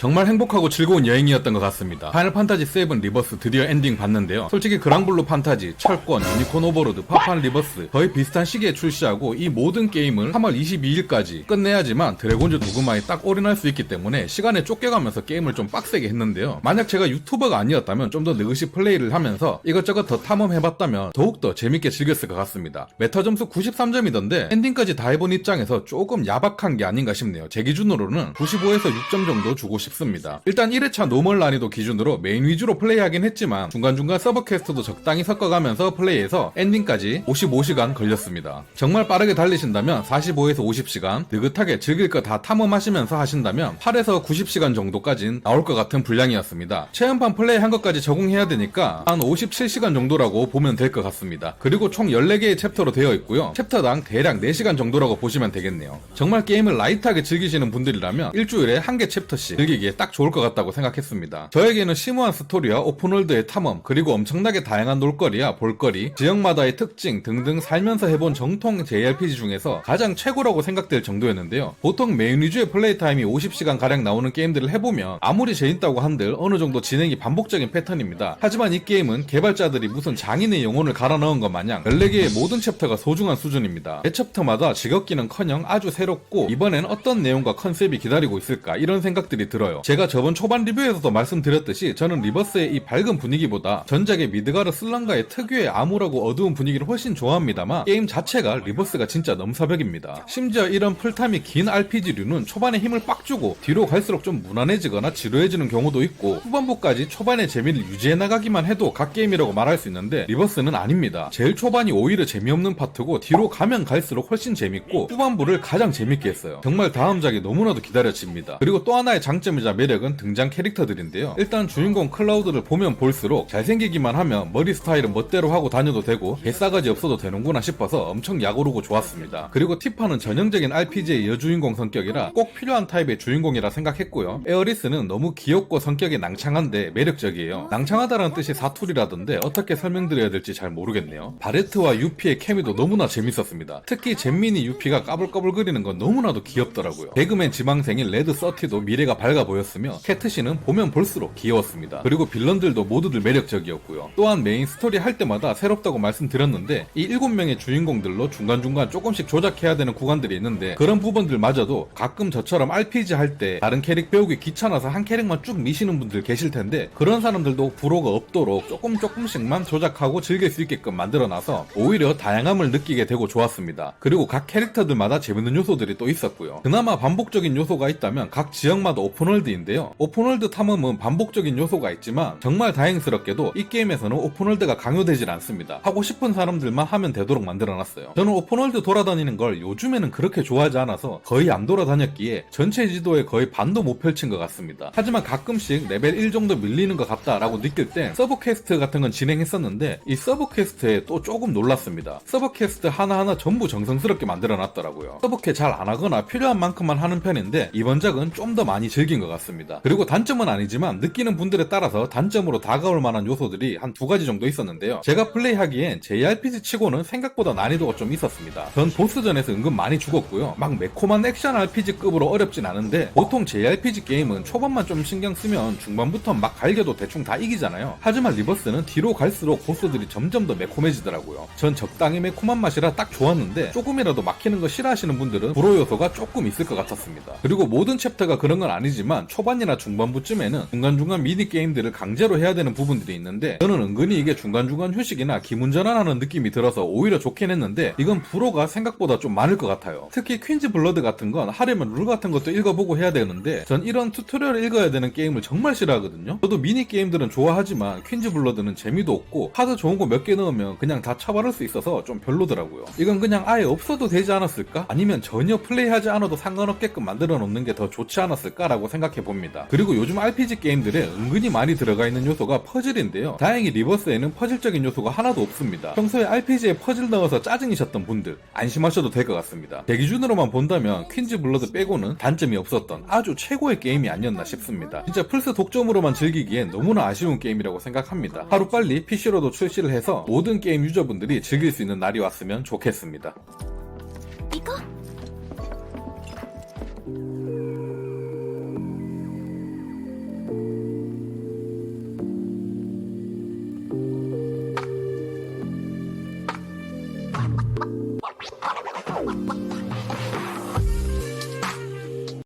정말 행복하고 즐거운 여행이었던 것 같습니다. 파이널 판타지 7 리버스 드디어 엔딩 봤는데요. 솔직히 그랑블루 판타지, 철권, 유니콘 오버로드, 파판 리버스 거의 비슷한 시기에 출시하고 이 모든 게임을 3월 22일까지 끝내야지만 드래곤즈 도그마에 딱 올인할 수 있기 때문에 시간에 쫓겨가면서 게임을 좀 빡세게 했는데요. 만약 제가 유튜버가 아니었다면 좀 더 느긋이 플레이를 하면서 이것저것 더 탐험해봤다면 더욱더 재밌게 즐겼을 것 같습니다. 메타 점수 93점이던데 엔딩까지 다 해본 입장에서 조금 야박한 게 아닌가 싶네요. 제 기준으로는 95에서 6점 정도 주고 싶습니다. 일단 1회차 노멀 난이도 기준으로 메인 위주로 플레이하긴 했지만 중간중간 서브 퀘스트도 적당히 섞어가면서 플레이해서 엔딩까지 55시간 걸렸습니다. 정말 빠르게 달리신다면 45에서 50시간, 느긋하게 즐길 거 다 탐험하시면서 하신다면 8에서 90시간 정도까진 나올 것 같은 분량이었습니다. 체험판 플레이한 것까지 적응해야 되니까 한 57시간 정도라고 보면 될 것 같습니다. 그리고 총 14개의 챕터로 되어 있고요. 챕터당 대략 4시간 정도라고 보시면 되겠네요. 정말 게임을 라이트하게 즐기시는 분들이라면 일주일에 한 개 챕터씩 즐기기에 딱 좋을 것 같다고 생각했습니다. 저에게는 심오한 스토리와 오픈월드의 탐험, 그리고 엄청나게 다양한 놀거리와 볼거리, 지역마다의 특징 등등 살면서 해본 정통 JRPG 중에서 가장 최고라고 생각될 정도였는데요. 보통 메인 위주의 플레이 타임이 50시간가량 나오는 게임들을 해보면 아무리 재밌다고 한들 어느 정도 진행이 반복적인 패턴입니다. 하지만 이 게임은 개발자들이 무슨 장인의 영혼을 갈아 넣은 것 마냥 14개의 모든 챕터가 소중한 수준입니다. 매 챕터마다 지겹기는커녕 아주 새롭고 이번엔 어떤 내용과 컨셉이 기다리고 있을까 이런 생각들이 들어요. 제가 저번 초반 리뷰에서도 말씀드렸듯이 저는 리버스의 이 밝은 분위기보다 전작의 미드가르 슬랑가의 특유의 암울하고 어두운 분위기를 훨씬 좋아합니다만 게임 자체가 리버스가 진짜 넘사벽입니다. 심지어 이런 풀타임이 긴 RPG류는 초반에 힘을 빡 주고 뒤로 갈수록 좀 무난해지거나 지루해지는 경우도 있고 후반부까지 초반의 재미를 유지해 나가기만 해도 각 게임이라고 말할 수 있는데 리버스는 아닙니다. 제일 초반이 오히려 재미없는 파트고 뒤로 가면 갈수록 훨씬 재밌고 후반부를 가장 재밌게 했어요. 정말 다음작이 너무나도 기다려집니다. 그리고 또 하나의 장점이자 매력은 등장 캐릭터들인데요. 일단 주인공 클라우드를 보면 볼수록 잘생기기만 하면 머리 스타일은 멋대로 하고 다녀도 되고 개싸가지 없어도 되는구나 싶어서 엄청 약오르고 좋았습니다. 그리고 티파는 전형적인 RPG의 여주인공 성격이라 꼭 필요한 타입의 주인공이라 생각했고요. 에어리스는 너무 귀엽고 성격이 낭창한데 매력적이에요. 낭창하다라는 뜻이 사투리라던데 어떻게 설명드려야 될지 잘 모르겠네요. 바레트와 유피의 케미도 너무나 재밌었습니다. 특히 잼민이 유피가 까불까불거리는 건 너무나도 귀엽더라고요. 개그맨 지망생인 레드 서티도 미래가 밝아 보였으며 캐트씨는 보면 볼수록 귀여웠습니다. 그리고 빌런들도 모두들 매력적이었고요. 또한 메인 스토리 할 때마다 새롭다고 말씀드렸는데 이 7명의 주인공들로 중간중간 조금씩 조작해야 되는 구간들이 있는데 그런 부분들마저도 가끔 저처럼 RPG 할 때 다른 캐릭 배우기 귀찮아서 한 캐릭만 쭉 미시는 분들 계실 텐데 그런 사람들도 불호가 없도록 조금씩만 조작하고 즐길 수 있게끔 만들어놔서 오히려 다양함을 느끼게 되고 좋았습니다. 그리고 각 캐릭터들마다 재밌는 요소들이 또 있었고요. 그나마 반복적인 요소가 있다면 각 지역마다 오픈월드인데요. 오픈월드 탐험은 반복적인 요소가 있지만 정말 다행스럽게도 이 게임에서는 오픈월드가 강요되질 않습니다. 하고 싶은 사람들만 하면 되도록 만들어놨어요. 저는 오픈월드 돌아다니는 걸 요즘에는 그렇게 좋아하지 않아서 거의 안 돌아다녔기에 전체 지도의 거의 반도 못 펼친 것 같습니다. 하지만 가끔씩 레벨 1 정도 밀리는 것 같다라고 느낄 때 서브 퀘스트 같은 건 진행했었는데 이 서브 퀘스트에 또 조금 놀랐습니다. 서브 퀘스트 하나하나 전부 정성스럽게 만들어놨더라고요. 서브퀘 잘 안 하거나 필요한 만큼만 하는 편인데 이번 작은 좀 더 많이 즐긴 것 같습니다. 그리고 단점은 아니지만 느끼는 분들에 따라서 단점으로 다가올 만한 요소들이 한 2가지 정도 있었는데요. 제가 플레이하기엔 JRPG 치고는 생각보다 난이도가 좀 있었습니다. 전 보스전에서 은근 많이 죽었고요. 막 매콤한 액션 RPG급으로 어렵진 않은데 보통 JRPG 게임은 초반만 좀 신경 쓰면 중반부터 막 갈겨도 대충 다 이기잖아요. 하지만 리버스는 뒤로 갈수록 보스들이 점점 더 매콤해지더라고요. 전 적당히 매콤한 맛이라 딱 좋았는데 조금이라도 막히는 거 싫어하시는 분들은 불호 요소가 조금 있을 것 같았습니다. 그리고 모든 챕터가 그런 건 아니지만 초반이나 중반부쯤에는 중간중간 미니게임들을 강제로 해야 되는 부분들이 있는데 저는 은근히 이게 중간중간 휴식이나 기문전환하는 느낌이 들어서 오히려 좋긴 했는데 이건 불호가 생각보다 좀 많을 것 같아요. 특히 퀸즈 블러드 같은 건 하려면 룰 같은 것도 읽어보고 해야 되는데 전 이런 튜토리얼을 읽어야 되는 게임을 정말 싫어하거든요. 저도 미니게임들은 좋아하지만 퀸즈 블러드는 재미도 없고 카드 좋은 거 몇 개 넣으면 그냥 다 처바를 수 있어서 좀 별로더라고요. 이건 그냥 아예 없어도 되지 않았을까? 아니면 전혀 플레이하지 않아도 상관없게끔 만들어 놓는 게 더 좋지 않았을까라고 생각해 봅니다. 그리고 요즘 RPG 게임들에 은근히 많이 들어가 있는 요소가 퍼즐인데요. 다행히 리버스에는 퍼즐적인 요소가 하나도 없습니다. 평소에 RPG에 퍼즐 넣어서 짜증이셨던 분들 안심하셔도 될 것 같습니다. 제 기준으로만 본다면 퀸즈 블러드 빼고는 단점이 없었던 아주 최고의 게임이 아니었나 싶습니다. 진짜 플스 독점으로만 즐기기엔 너무나 아쉬운 게임이라고 생각합니다. 하루빨리 PC로도 출시를 해서 모든 게임 유저분들이 즐길 수 있는 날이 왔으면 좋겠습니다. 이거?